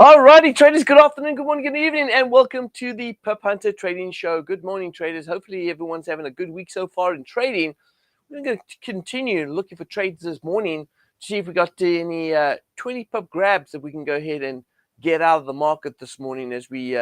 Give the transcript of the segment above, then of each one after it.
Alrighty, traders, good afternoon, good morning, good evening, and welcome to the Pip Hunter Trading Show. Good morning, traders. Hopefully everyone's having a good week so far in trading. We're going to continue looking for trades this morning to see if we got any 20 pip grabs that we can go ahead and get out of the market this morning as we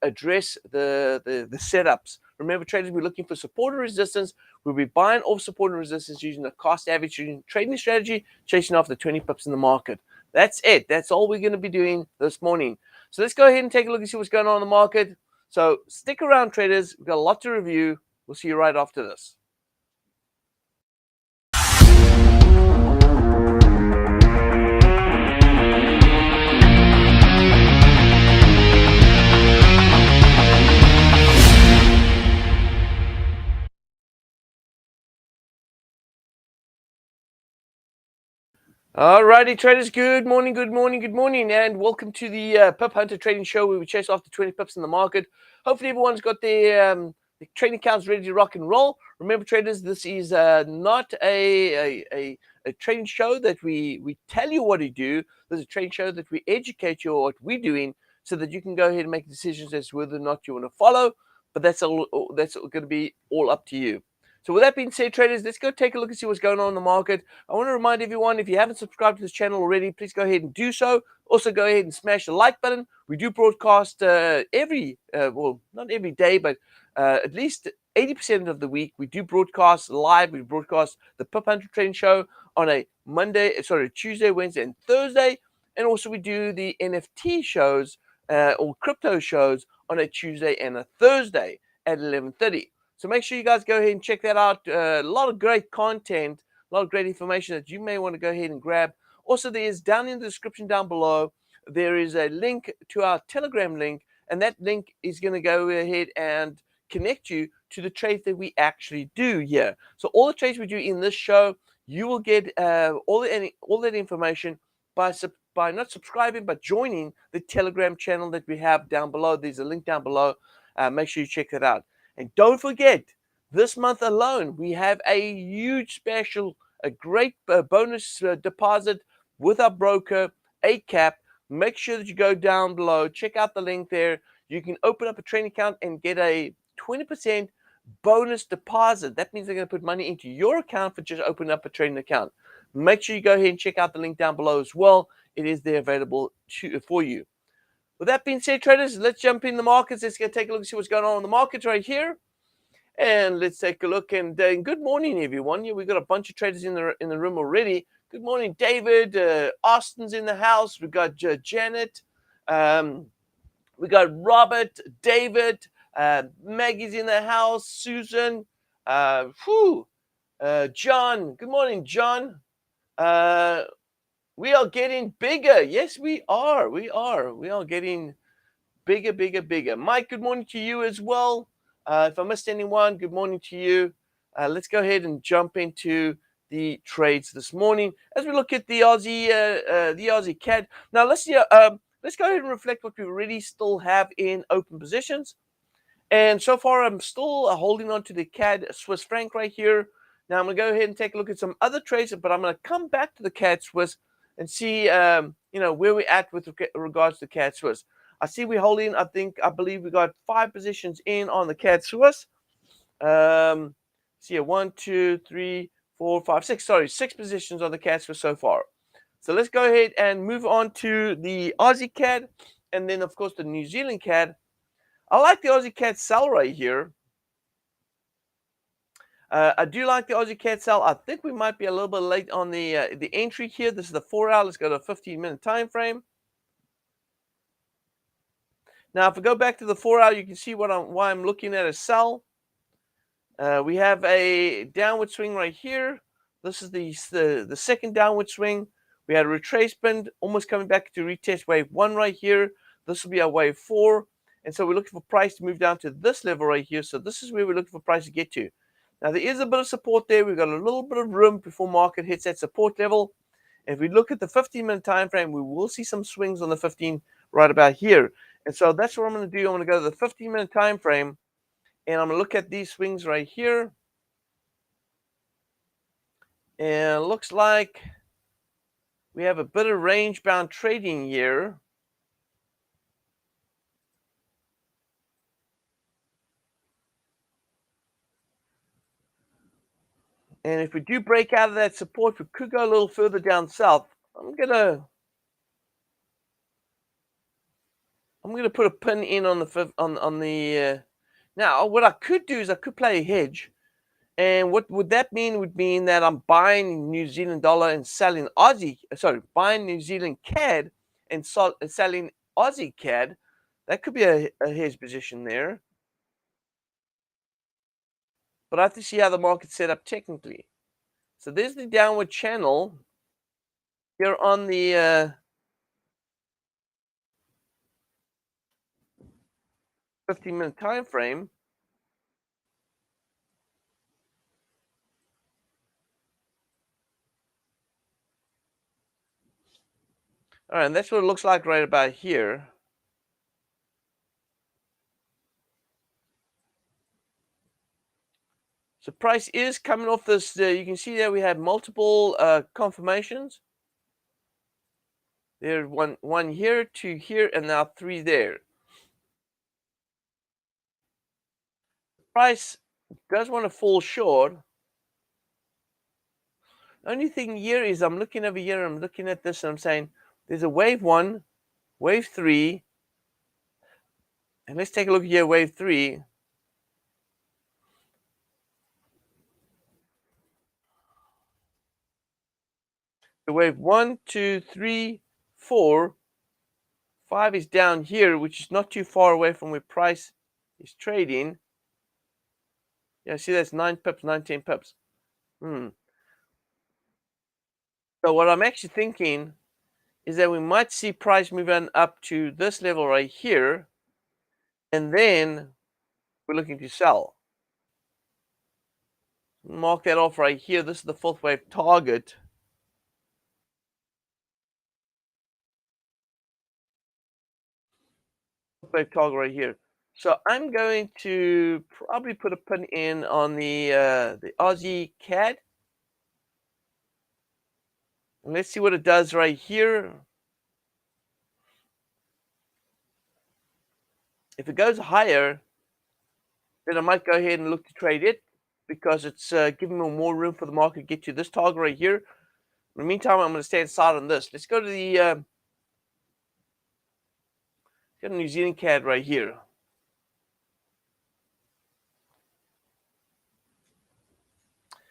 address the setups. Remember, traders, we're looking for support and resistance. We'll be buying off support and resistance using the cost average trading strategy, chasing off the 20 pips in the market. That's it. That's all we're going to be doing this morning. So let's go ahead and take a look and see what's going on in the market. So stick around, traders. We've got a lot to review. We'll see you right after this. Alrighty, traders, good morning, good morning, good morning, and welcome to the Pip Hunter Trading Show where we chase after 20 pips in the market. Hopefully everyone's got their trading accounts ready to rock and roll. Remember, traders, this is not a trading show that we tell you what to do. This is a trading show that we educate you on what we're doing so that you can go ahead and make decisions as to whether or not you want to follow, but that's going to be all up to you. So with that being said, traders, let's go take a look and see what's going on in the market. I want to remind everyone, if you haven't subscribed to this channel already, please go ahead and do so. Also, go ahead and smash the like button. We do broadcast not every day, but at least 80% of the week. We do broadcast live. We broadcast the Pip Hunter Trading Show on a Tuesday, Wednesday, and Thursday. And also we do the NFT shows or crypto shows on a Tuesday and a Thursday at 11:30. So make sure you guys go ahead and check that out. A lot of great content, a lot of great information that you may want to go ahead and grab. Also, there's down in the description down below, there is a link to our Telegram link, and that link is going to go ahead and connect you to the trades that we actually do here. So all the trades we do in this show, you will get all that information by not subscribing, but joining the Telegram channel that we have down below. There's a link down below. Make sure you check that out. And don't forget, this month alone, we have a huge special, a great bonus deposit with our broker, ACAP. Make sure that you go down below, check out the link there. You can open up a trading account and get a 20% bonus deposit. That means they're going to put money into your account for just opening up a trading account. Make sure you go ahead and check out the link down below as well. It is there available for you. With that being said, traders, let's jump in the markets. Let's go take a look and see what's going on in the markets right here. And let's take a look. And good morning, everyone. Yeah, we've got a bunch of traders in the room already. Good morning, David. Austin's in the house. We've got Janet. We got Robert, David. Maggie's in the house. Susan. John. Good morning, John. We are getting bigger. Yes, we are. We are getting bigger, bigger, bigger. Mike, good morning to you as well. If I missed anyone, good morning to you. Let's go ahead and jump into the trades this morning as we look at the Aussie CAD. Now let's go ahead and reflect what we already still have in open positions. And so far, I'm still holding on to the CAD Swiss franc right here. Now I'm going to go ahead and take a look at some other trades, but I'm going to come back to the CAD Swiss and see, where we're at with regards to CAD Swiss. I see we're holding, I believe we got 5 positions in on the CAD Swiss. See, 1, 2, 3, 4, 5, 6. Sorry, 6 positions on the CAD Swiss so far. So let's go ahead and move on to the Aussie CAD and then, of course, the New Zealand CAD. I like the Aussie CAD sell right here. I do like the Aussie CAD sell. I think we might be a little bit late on the entry here. This is the 4-hour. Let's go to a 15-minute time frame. Now, if I go back to the 4-hour, you can see why I'm looking at a sell. We have a downward swing right here. This is the second downward swing. We had a retracement, almost coming back to retest wave 1 right here. This will be our wave 4. And so we're looking for price to move down to this level right here. So this is where we're looking for price to get to. Now, there is a bit of support there. We've got a little bit of room before market hits that support level. If we look at the 15-minute time frame, we will see some swings on the 15 right about here. And so that's what I'm going to do. I'm going to go to the 15-minute time frame, and I'm going to look at these swings right here. And it looks like we have a bit of range-bound trading here. And if we do break out of that support, we could go a little further down south. I'm gonna put a pin in on the now what I could do is I could play a hedge. And what would that mean? Would mean that I'm buying New Zealand dollar and selling buying New Zealand CAD and selling Aussie CAD. That could be a hedge position there. But I have to see how the market's set up technically. So there's the downward channel here on the 15-minute time frame. All right, and that's what it looks like right about here. So price is coming off this. You can see there we had multiple confirmations. There's one here, two here, and now three there. Price does want to fall short. The only thing here is I'm looking over here, I'm looking at this, and I'm saying there's a wave 1, wave 3, and let's take a look here, wave 3. The wave 1, 2, 3, 4, 5 is down here, which is not too far away from where price is trading. Yeah, see that's 9 pips, 19 pips. So what I'm actually thinking is that we might see price move on up to this level right here, and then we're looking to sell. Mark that off right here. This is the fourth wave target. Wave target right here. So I'm going to probably put a pin in on the Aussie CAD. And let's see what it does right here. If it goes higher, then I might go ahead and look to trade it because it's giving me more room for the market to get to this target right here. In the meantime, I'm going to stay inside on this. Let's go to the New Zealand CAD right here.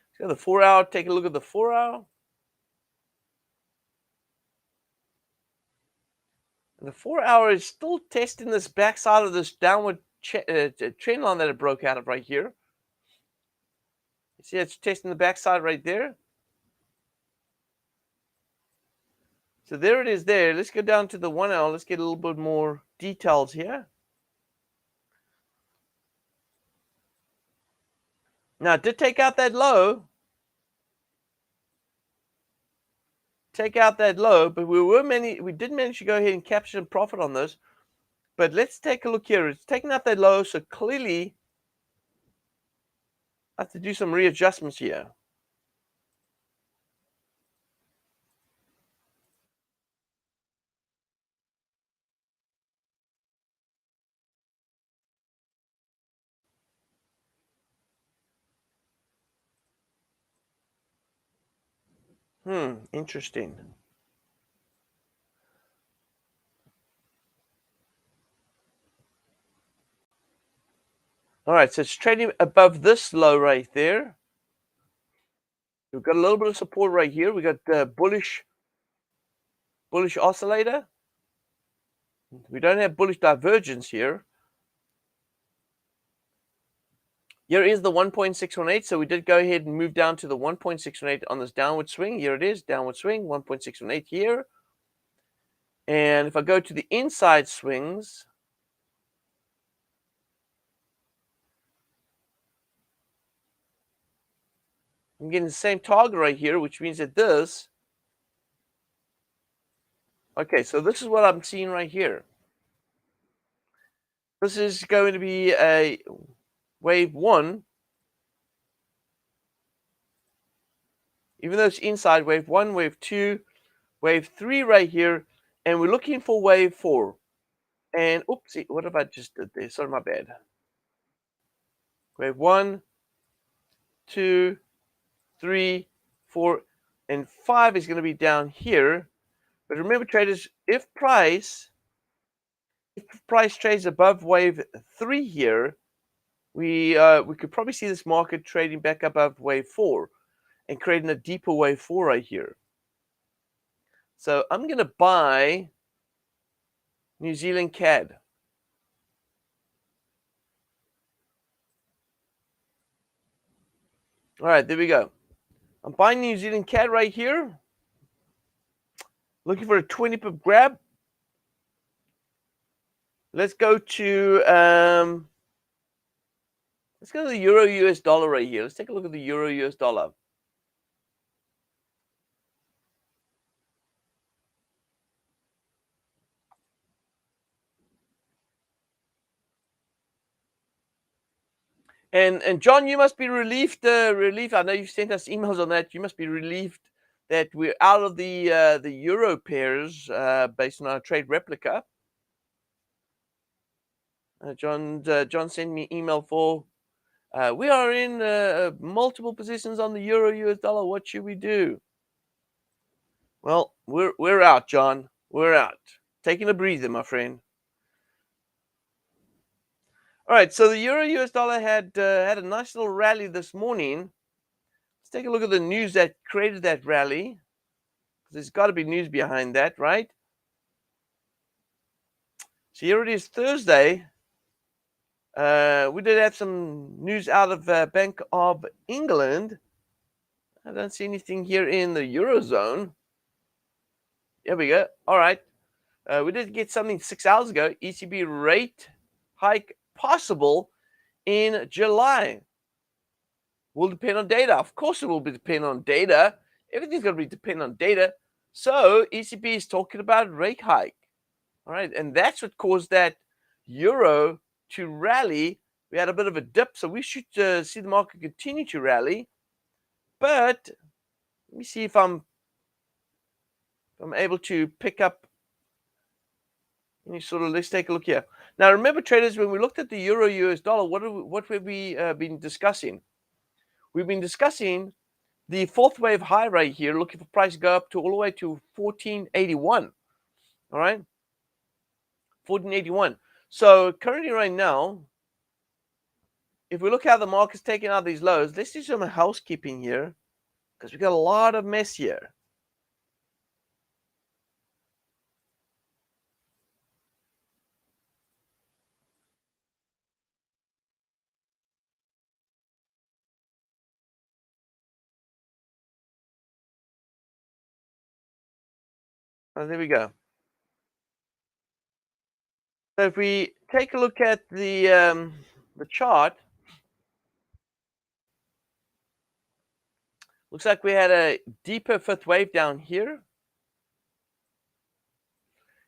Let's go to the 4 hour. Take a look at the 4 hour. And the 4 hour is still testing this backside of this downward trend line that it broke out of right here. You see, it's testing the backside right there. So there it is there. Let's go down to the 1 hour. Let's get a little bit more details here. Now, it did take out that low. But we did manage to go ahead and capture some profit on this. But let's take a look here. It's taking out that low, so clearly I have to do some readjustments here. Interesting. All right, so it's trading above this low right there. We've got a little bit of support right here. We got bullish oscillator. We don't have bullish divergence here. Here is the 1.618. So we did go ahead and move down to the 1.618 on this downward swing. Here it is, downward swing, 1.618 here. And if I go to the inside swings, I'm getting the same target right here, which means that this. Okay, so this is what I'm seeing right here. This is going to be a wave 1. Even though it's inside, wave 1, wave 2, wave 3 right here. And we're looking for wave 4. And oopsie, what have I just did there? Sorry, my bad. Wave 1, 2, 3, 4, and 5 is going to be down here. But remember, traders, if price trades above wave 3 here, we could probably see this market trading back above wave 4 and creating a deeper wave 4 right here. So I'm going to buy New Zealand CAD. All right, there we go. I'm buying New Zealand CAD right here. Looking for a 20 pip grab. Let's go to the Euro US dollar right here. Let's take a look at the Euro US dollar. And John, you must be relieved. I know you've sent us emails on that. You must be relieved that we're out of the euro pairs based on our trade replica. John sent me email for. We are in multiple positions on the Euro US dollar. What should we do? Well, we're out, John. We're out. Taking a breather, my friend. All right, so the Euro US dollar had a nice little rally this morning. Let's take a look at the news that created that rally. There's got to be news behind that, right? So here it is, Thursday. We did have some news out of Bank of England. I don't see anything here in the Eurozone. There we go. All right. We did get something 6 hours ago. ECB rate hike possible in July. Will depend on data. Of course, it will be depend on data. Everything's going to be depend on data. So ECB is talking about rate hike. All right, and that's what caused that euro to rally. We had a bit of a dip, so we should see the market continue to rally. But let me see if I'm able to pick up any sort of. Let's take a look here. Now, remember, traders, when we looked at the euro US dollar, what have we been discussing? We've been discussing the fourth wave high right here, looking for price to go up to all the way to 1481. All right, 1481. So currently, right now, if we look how the market's taking out these lows, let's do some housekeeping here because we got a lot of mess here. Oh, there we go. So if we take a look at the chart, looks like we had a deeper fifth wave down here.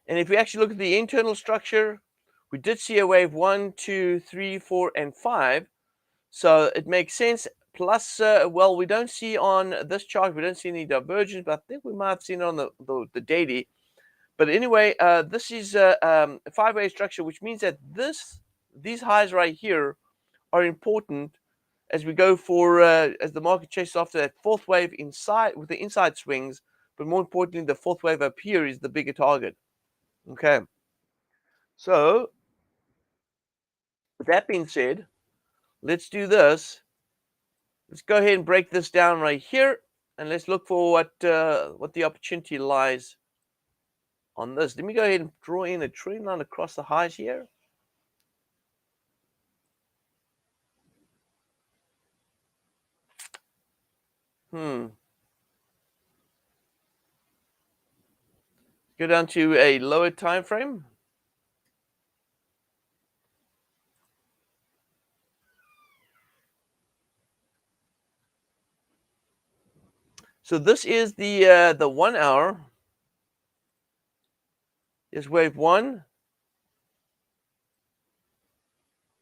And if we actually look at the internal structure, we did see a wave 1, 2, 3, 4, and 5. So it makes sense. Plus, well, we don't see on this chart, we don't see any divergence, but I think we might have seen it on the daily. But anyway, this is a five-way structure, which means that these highs right here are important as we go for as the market chases after that fourth wave inside with the inside swings. But more importantly, the fourth wave up here is the bigger target. Okay. So with that being said, let's do this. Let's go ahead and break this down right here, and let's look for what the opportunity lies on this. Let me go ahead and draw in a trend line across the highs here. Go down to a lower time frame. So this is the 1 hour. Is wave 1.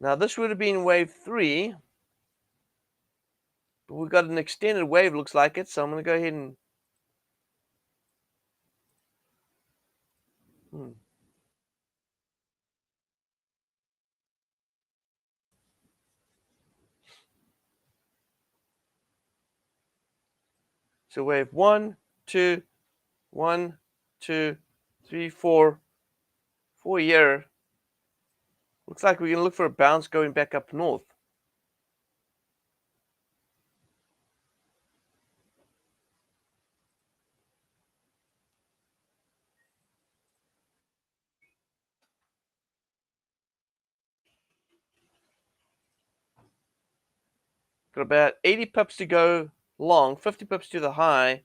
Now this would have been wave 3, but we've got an extended wave. Looks like it. So I'm going to go ahead and. So wave 1, 2, 1, 2, 3, 4 here. Looks like we're going to look for a bounce going back up north. Got about 80 pips to go long, 50 pips to the high.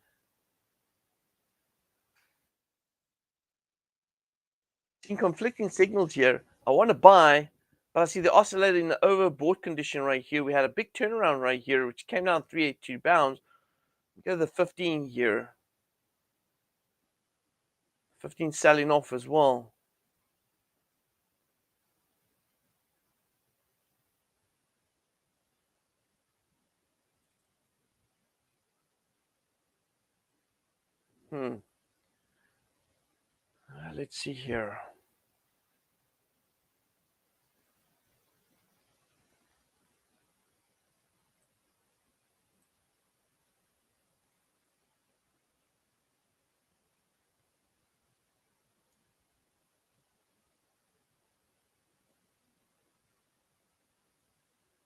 Seeing conflicting signals here. I want to buy, but I see the oscillator in the overbought condition right here. We had a big turnaround right here, which came down 382 bounds. Go to the 15 here. 15 selling off as well. Let's see here.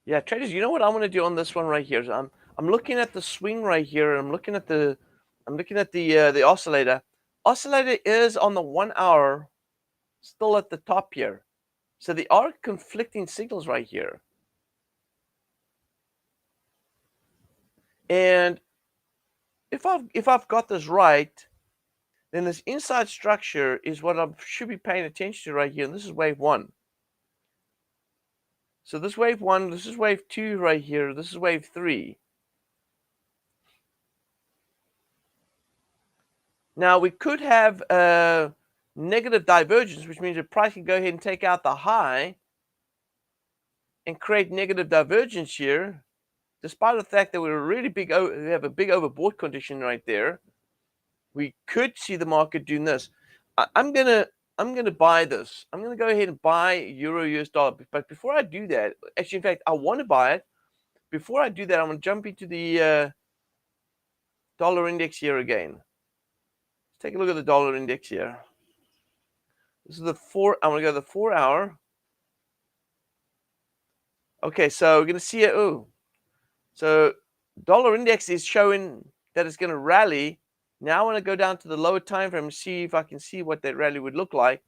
Yeah, traders, you know what I'm going to do on this one right here? So I'm looking at the swing right here. I'm looking at the oscillator. Oscillator is on the 1 hour, still at the top here. So there are conflicting signals right here. And if I've got this right, then this inside structure is what I should be paying attention to right here. And this is wave 1. So this wave 1, this is wave 2 right here. This is wave 3. Now we could have a negative divergence, which means the price can go ahead and take out the high and create negative divergence here, despite the fact that we have a big overbought condition right there. We could see the market doing this. I'm gonna buy this. I'm gonna go ahead and buy Euro US dollar. But before I do that, actually, in fact, I want to buy it. Before I do that, I'm gonna jump into the dollar index here again. Let's take a look at the dollar index here. This is the 4. I'm gonna go to the 4 hour. Okay, so we're gonna see it. Oh, so dollar index is showing that it's gonna rally. Now I want to go down to the lower time frame and see if I can see what that rally would look like.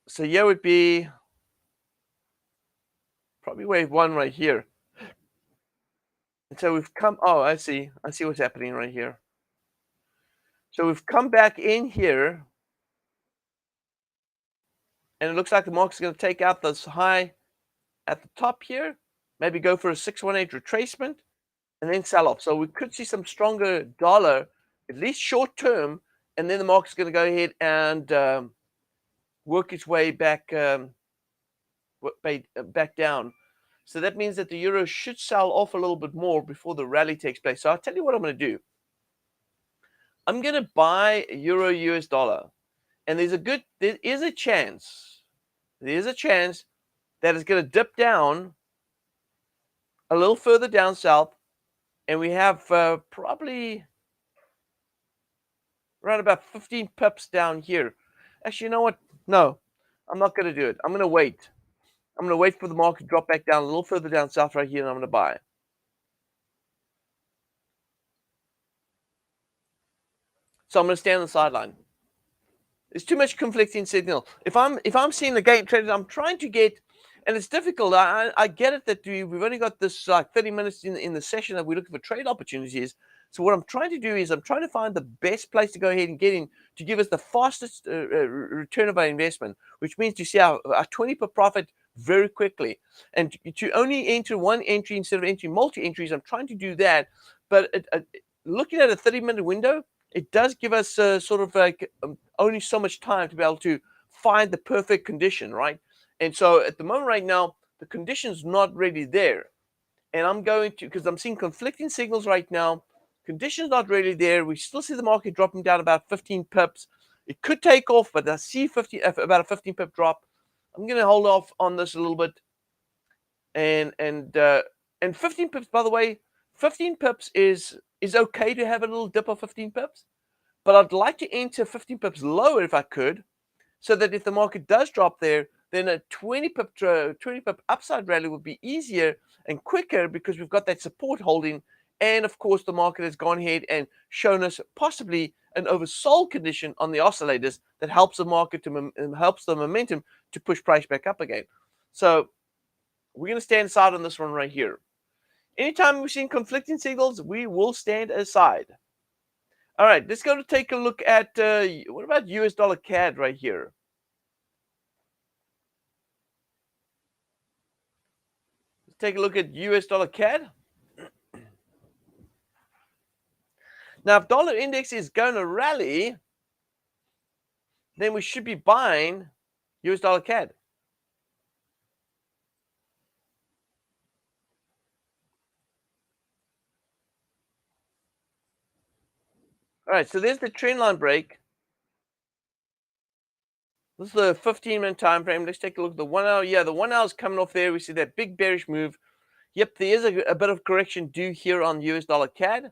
So here would be probably wave 1 right here. And so we've come, oh, I see what's happening right here. So we've come back in here, and it looks like the market's going to take out this high at the top here, maybe go for a 618 retracement, and then sell off. So we could see some stronger dollar, at least short term, and then the market's going to go ahead and work its way back back down. So that means that the euro should sell off a little bit more before the rally takes place. So I'll tell you what I'm going to do. I'm going to buy euro US dollar, and there is a chance that it's going to dip down a little further down south, and we have probably around about 15 pips down here. Actually, you know what? No, I'm not going to do it. I'm going to wait. I'm going to wait for the market to drop back down a little further down south right here, and I'm going to buy. So I'm going to stand on the sideline. There's too much conflicting signal. If I'm seeing the game traders, I'm trying to get, and it's difficult. I get it that we've only got this like 30 minutes in the session that we're looking for trade opportunities. So what I'm trying to do is I'm trying to find the best place to go ahead and get in to give us the fastest return of our investment, which means to see our 20 per profit very quickly, and to only enter one entry instead of entering multi entries. I'm trying to do that, but looking at a 30-minute window, it does give us sort of like only so much time to be able to find the perfect condition, right? And so at the moment right now, the condition's not really there. And I'm going to, because I'm seeing conflicting signals right now, condition's not really there. We still see the market dropping down about 15 pips. It could take off, but I see about a 15 pip drop. I'm going to hold off on this a little bit. and 15 pips, by the way, 15 pips is okay to have a little dip of 15 pips, but I'd like to enter 15 pips lower if I could, so that if the market does drop there, then a 20 pip upside rally would be easier and quicker because we've got that support holding. And of course, the market has gone ahead and shown us possibly an oversold condition on the oscillators that helps the market to helps the momentum to push price back up again. So we're going to stand aside on this one right here. Anytime we've seen conflicting signals, we will stand aside. All right, let's go to take a look at what about US dollar CAD right here. Let's take a look at US dollar CAD. Now, if dollar index is going to rally, then we should be buying US dollar CAD. All right, so there's the trend line break. This is the 15-minute time frame. Let's take a look at the 1 hour. Yeah, the 1 hour is coming off there. We see that big bearish move. Yep, there is a bit of correction due here on US dollar CAD.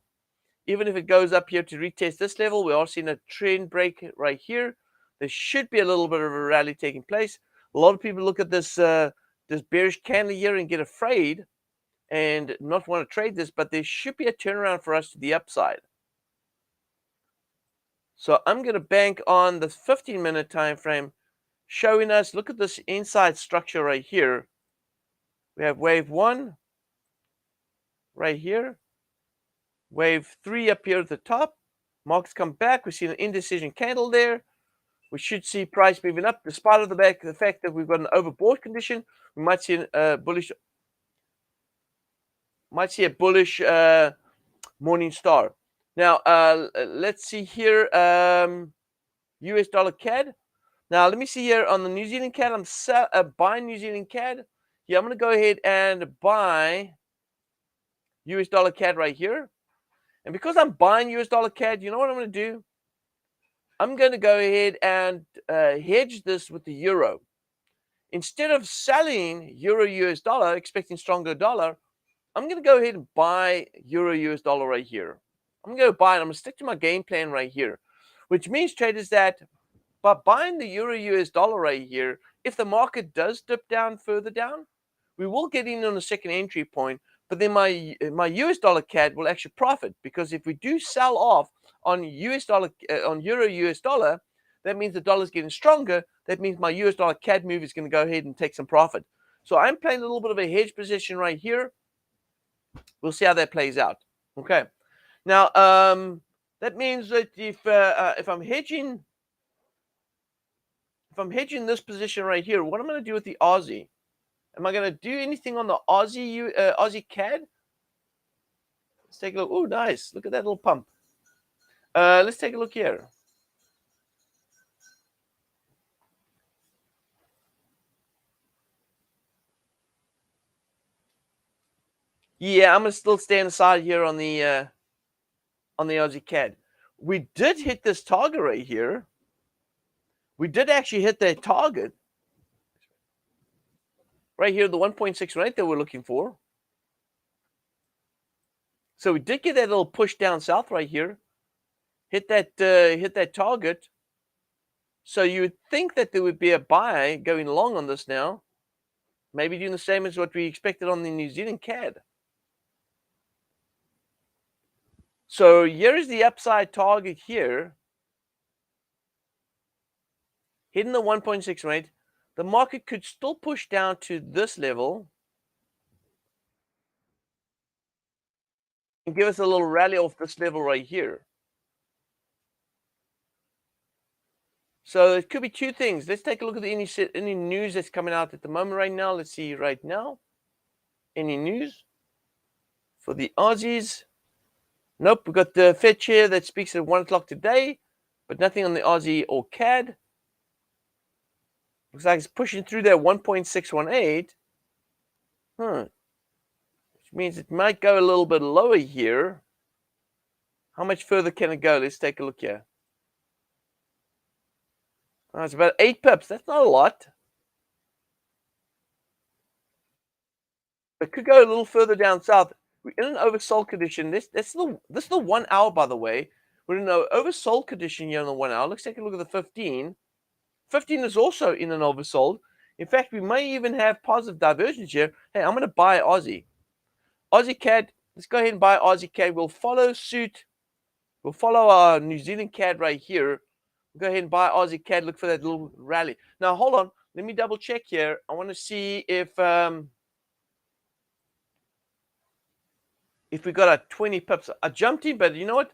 Even if it goes up here to retest this level, we are seeing a trend break right here. There should be a little bit of a rally taking place. A lot of people look at this this bearish candle here and get afraid and not want to trade this, but there should be a turnaround for us to the upside. So I'm going to bank on the 15-minute time frame showing us, look at this inside structure right here. We have wave 1 right here, wave 3 up here at the top. Markets come back. We see an indecision candle there. We should see price moving up despite of the fact that we've got an overbought condition. We might see a bullish morning star. Now, let's see here, US dollar CAD. Now, let me see here on the New Zealand CAD. I'm buying New Zealand CAD. Yeah, I'm going to go ahead and buy US dollar CAD right here. And because I'm buying US dollar CAD, you know what I'm going to do? I'm going to go ahead and hedge this with the euro. Instead of selling euro US dollar, expecting stronger dollar, I'm going to go ahead and buy euro US dollar right here. I'm going to go buy it. I'm going to stick to my game plan right here, which means, traders, that by buying the euro US dollar right here, if the market does dip down further down, we will get in on a second entry point, but then my US dollar CAD will actually profit, because if we do sell off on US dollar on euro US dollar, that means the dollar is getting stronger. That means my US dollar CAD move is going to go ahead and take some profit. So I'm playing a little bit of a hedge position right here. We'll see how that plays out. Okay. Now, that means that if I'm hedging this position right here, what I'm going to do with the Aussie? Am I going to do anything on the Aussie CAD? Let's take a look. Oh, nice. Look at that little pump. Let's take a look here. Yeah, I'm going to still stand aside here on the Aussie CAD. We did hit this target right here. We did actually hit that target right here, the 1.618 that we're looking for. So we did get that little push down south right here. Hit that target. So you would think that there would be a buy going long on this now. Maybe doing the same as what we expected on the New Zealand CAD. So here is the upside target here. Hitting the 1.618. The market could still push down to this level and give us a little rally off this level right here. So it could be two things. Let's take a look at any news that's coming out at the moment right now. Let's see right now. Any news for the Aussies? Nope, we've got the Fed chair that speaks at 1 o'clock today, but nothing on the Aussie or CAD. Looks like it's pushing through that 1.618. Which means it might go a little bit lower here. How much further can it go? Let's take a look here. Oh, it's about 8 pips. That's not a lot. It could go a little further down south. We're in an oversold condition. This is the 1 hour, by the way. We're in an oversold condition here in the 1 hour. Let's take a look at the 15. 15 is also in an oversold. In fact, we may even have positive divergence here. Hey, I'm going to buy Aussie. Aussie CAD. Let's go ahead and buy Aussie CAD. We'll follow suit. We'll follow our New Zealand CAD right here. We'll go ahead and buy Aussie CAD. Look for that little rally. Now, hold on. Let me double check here. I want to see if we got a 20 pips. I jumped in, but you know what?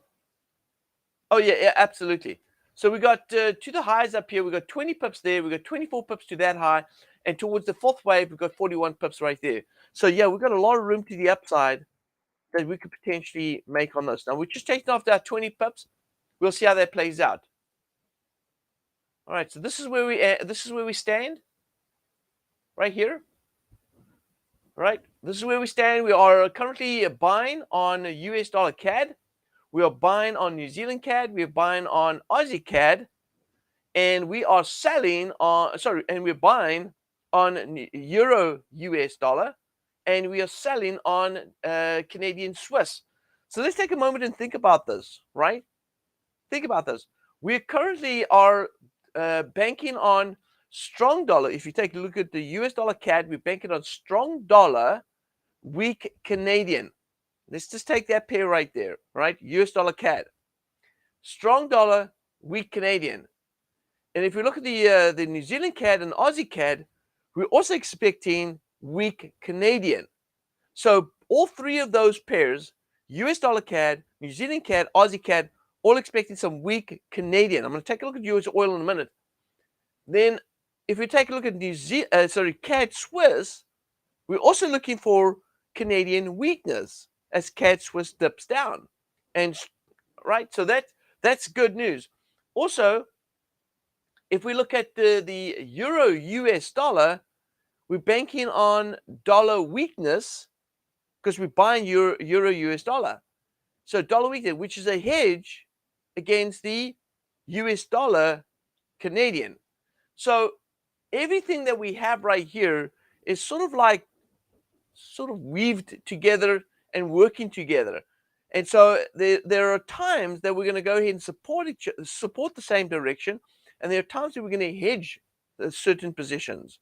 Oh, yeah, absolutely. So we got to the highs up here. We got 20 pips there. We got 24 pips to that high. And towards the fourth wave, we've got 41 pips right there. So, yeah, we've got a lot of room to the upside that we could potentially make on this. Now, we're just taking off that 20 pips. We'll see how that plays out. All right, so this is where we stand right here. All right, this is where we stand. We are currently buying on US dollar CAD. We are buying on New Zealand CAD. We are buying on Aussie CAD. And we are selling on, and we're buying on Euro US dollar. And we are selling on Canadian Swiss. So let's take a moment and think about this, right? Think about this. We currently are banking on strong dollar. If you take a look at the US dollar CAD, we're banking on strong dollar, weak Canadian. Let's just take that pair right there, right? US dollar CAD. Strong dollar, weak Canadian. And if we look at the New Zealand CAD and Aussie CAD, we're also expecting weak Canadian. So all three of those pairs, US dollar CAD, New Zealand CAD, Aussie CAD, all expecting some weak Canadian. I'm going to take a look at US oil in a minute. Then if we take a look at CAD Swiss, we're also looking for Canadian weakness as CAD Swiss dips down. And right, so that's good news. Also, if we look at the Euro US dollar, we're banking on dollar weakness because we're buying Euro US dollar. So dollar weakness, which is a hedge against the US dollar Canadian. So everything that we have right here is sort of weaved together and working together. And so there are times that we're going to go ahead and support the same direction, and there are times that we're going to hedge certain positions.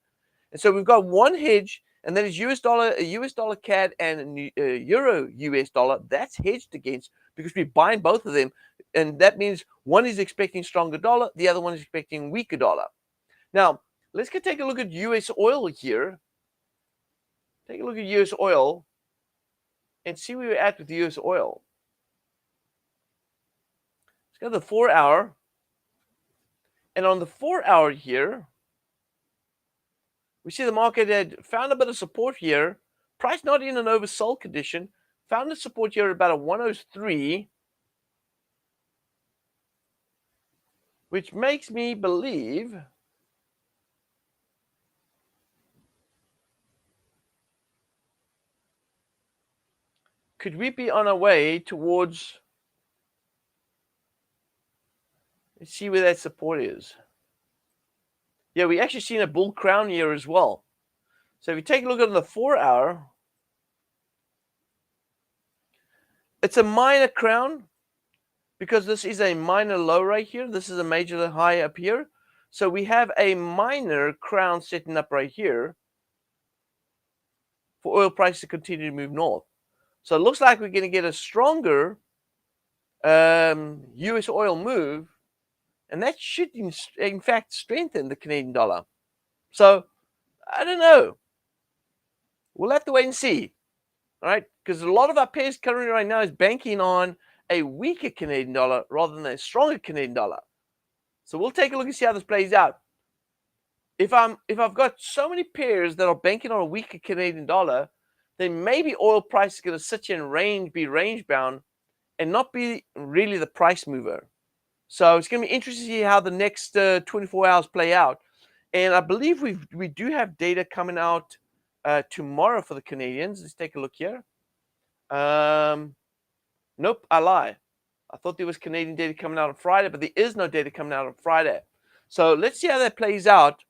And so we've got one hedge, and that is US dollar CAD and Euro US dollar. That's hedged against because we're buying both of them, and that means one is expecting stronger dollar, the other one is expecting weaker dollar. Now, let's take a look at US oil here. Take a look at US oil and see where we're at with US oil. Let's go to the 4 hour. And on the 4 hour here, we see the market had found a bit of support here. Price not in an oversold condition. Found a support here at about a 103, which makes me believe could we be on our way towards, let's see where that support is. Yeah, we actually seen a bull crown here as well. So if you take a look at the 4 hour, it's a minor crown because this is a minor low right here. This is a major high up here. So we have a minor crown setting up right here for oil prices to continue to move north. So it looks like we're going to get a stronger US oil move, and that should in fact strengthen the Canadian dollar. So I don't know. We'll have to wait and see. All right, because a lot of our pairs currently right now is banking on a weaker Canadian dollar rather than a stronger Canadian dollar. So we'll take a look and see how this plays out. If I've got so many pairs that are banking on a weaker Canadian dollar, then maybe oil price is going to sit here and be range bound and not be really the price mover. So it's going to be interesting to see how the next 24 hours play out. And I believe we do have data coming out tomorrow for the Canadians. Let's take a look here. Nope, I lie. I thought there was Canadian data coming out on Friday, but there is no data coming out on Friday. So let's see how that plays out.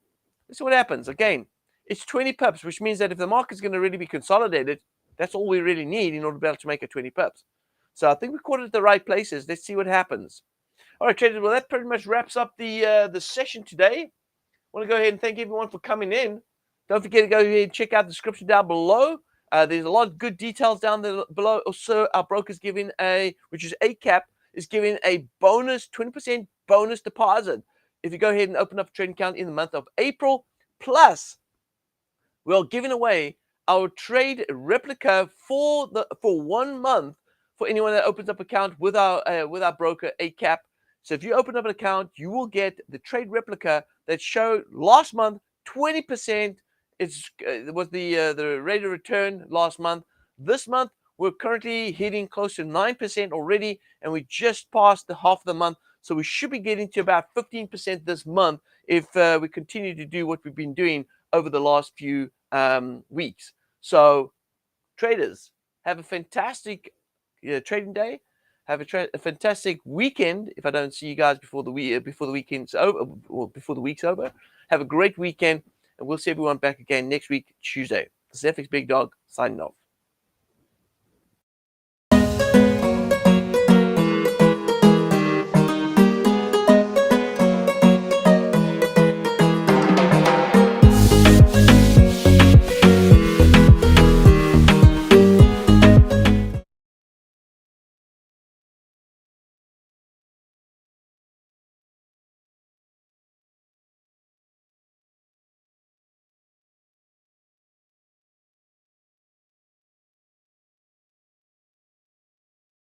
Let's see what happens. Again, it's 20 pips, which means that if the market's going to really be consolidated, that's all we really need in order to be able to make a 20 pips. So I think we caught it at the right places. Let's see what happens. All right, traders. Well, that pretty much wraps up the session today. I want to go ahead and thank everyone for coming in. Don't forget to go ahead and check out the description down below. There's a lot of good details down there below. Also, our broker's giving which is ACAP, is giving a bonus, 20% bonus deposit if you go ahead and open up a trading account in the month of April. Plus, we're giving away our trade replica for 1 month for anyone that opens up an account with our broker ACAP. So if you open up an account, you will get the trade replica that showed last month 20%. It was the rate of return last month. This month we're currently hitting close to 9% already, and we just passed the half of the month. So we should be getting to about 15% this month if we continue to do what we've been doing over the last few weeks. So traders, have a fantastic trading day. Have a fantastic weekend. If I don't see you guys before the weekend's over, or before the week's over, have a great weekend, and we'll see everyone back again next week, Tuesday. This is FxBigDog signing off.